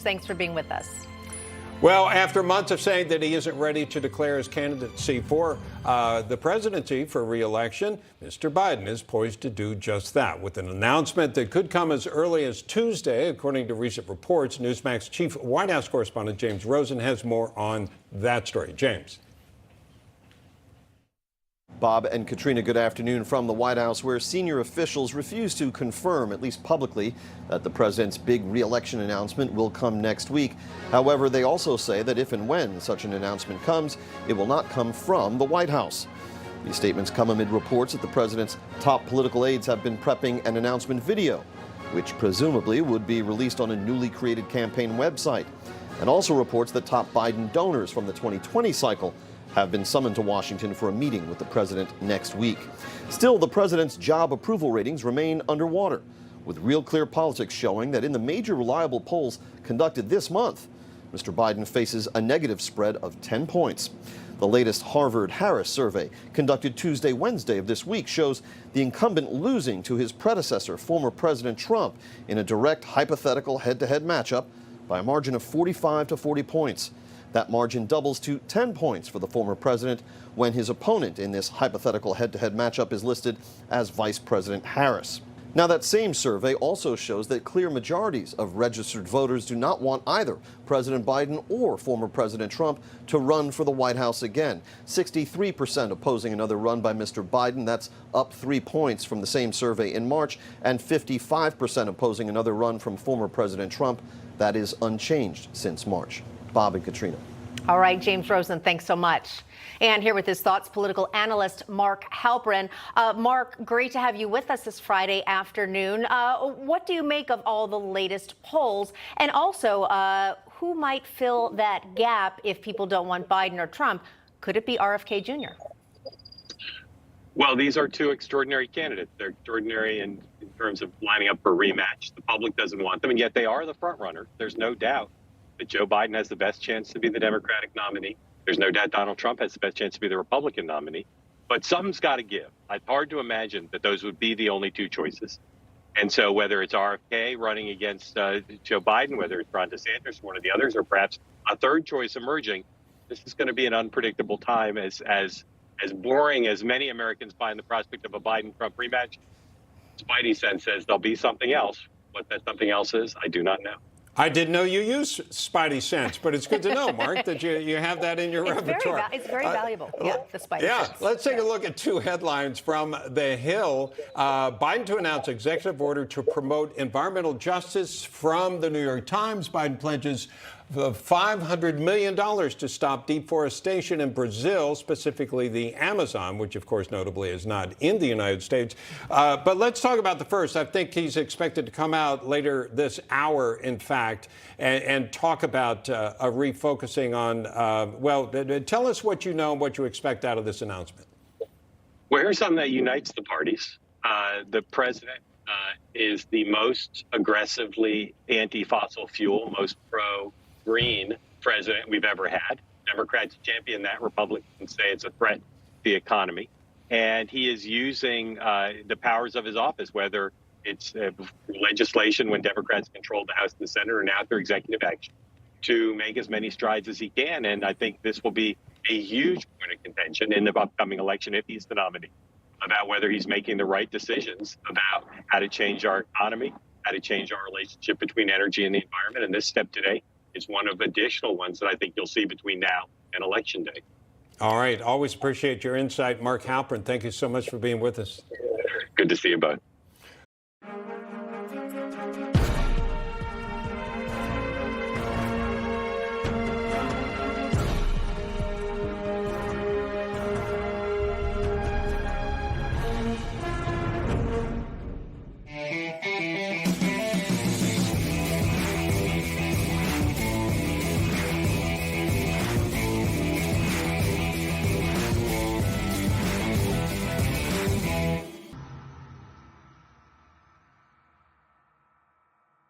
Thanks for being with us. Well, after months of saying that he isn't ready to declare his candidacy for the presidency for re-election, Mr. Biden is poised to do just that with an announcement that could come as early as Tuesday, according to recent reports. Newsmax chief White House correspondent James Rosen has more on that story. James. Bob and Katrina, good afternoon from the White House, where senior officials refuse to confirm, at least publicly, that the president's big re-election announcement will come next week. However, they also say that if and when such an announcement comes, it will not come from the White House. These statements come amid reports that the president's top political aides have been prepping an announcement video, which presumably would be released on a newly created campaign website, and also reports that top Biden donors from the 2020 cycle have been summoned to Washington for a meeting with the president next week. Still, the president's job approval ratings remain underwater, with Real Clear Politics showing that in the major reliable polls conducted this month, Mr. Biden faces a negative spread of 10 points. The latest Harvard-Harris survey, conducted Tuesday-Wednesday of this week, shows the incumbent losing to his predecessor, former President Trump, in a direct hypothetical head-to-head matchup by a margin of 45 to 40 points. That margin doubles to 10 points for the former president when his opponent in this hypothetical head-to-head matchup is listed as Vice President Harris. Now, that same survey also shows that clear majorities of registered voters do not want either President Biden or former President Trump to run for the White House again. 63% opposing another run by Mr. Biden. That's up 3 points from the same survey in March, and 55% opposing another run from former President Trump. That is unchanged since March. Bob and Katrina. All right, James Rosen, thanks so much. And here with his thoughts, political analyst Mark Halperin. Mark, great to have you with us this Friday afternoon. What do you make of all the latest polls? And also, who might fill that gap if people don't want Biden or Trump? Could it be RFK Jr.? Well, these are two extraordinary candidates. They're extraordinary in terms of lining up for a rematch. The public doesn't want them, and yet they are the front runner. There's no doubt that Joe Biden has the best chance to be the Democratic nominee. There's no doubt Donald Trump has the best chance to be the Republican nominee. But something's got to give. It's hard to imagine that those would be the only two choices. And so whether it's RFK running against Joe Biden, whether it's Ron DeSantis, one of the others, or perhaps a third choice emerging, this is going to be an unpredictable time. As boring as many Americans find the prospect of a Biden-Trump rematch, Spidey sense says there'll be something else. What that something else is, I do not know. I didn't know you used Spidey sense, but it's good to know, Mark, that you have that in your repertoire. It's very valuable, the Spidey sense. Yeah, let's take a look at two headlines from The Hill. Biden to announce executive order to promote environmental justice from the New York Times. Biden pledges $500 million to stop deforestation in Brazil, specifically the Amazon, which, of course, notably is not in the United States. But let's talk about the first. I think he's expected to come out later this hour, in fact, and talk about a refocusing on, tell us what you know and what you expect out of this announcement. Well, here's something that unites the parties. The president is the most aggressively anti-fossil fuel, most pro-green president we've ever had. Democrats champion that. Republicans say it's a threat to the economy. And he is using the powers of his office, whether it's legislation when Democrats controlled the House and the Senate, or now through executive action, to make as many strides as he can. And I think this will be a huge point of contention in the upcoming election if he's the nominee, about whether he's making the right decisions about how to change our economy, how to change our relationship between energy and the environment. And this step today is one of additional ones that I think you'll see between now and Election Day. All right. Always appreciate your insight. Mark Halperin, thank you so much for being with us. Good to see you both.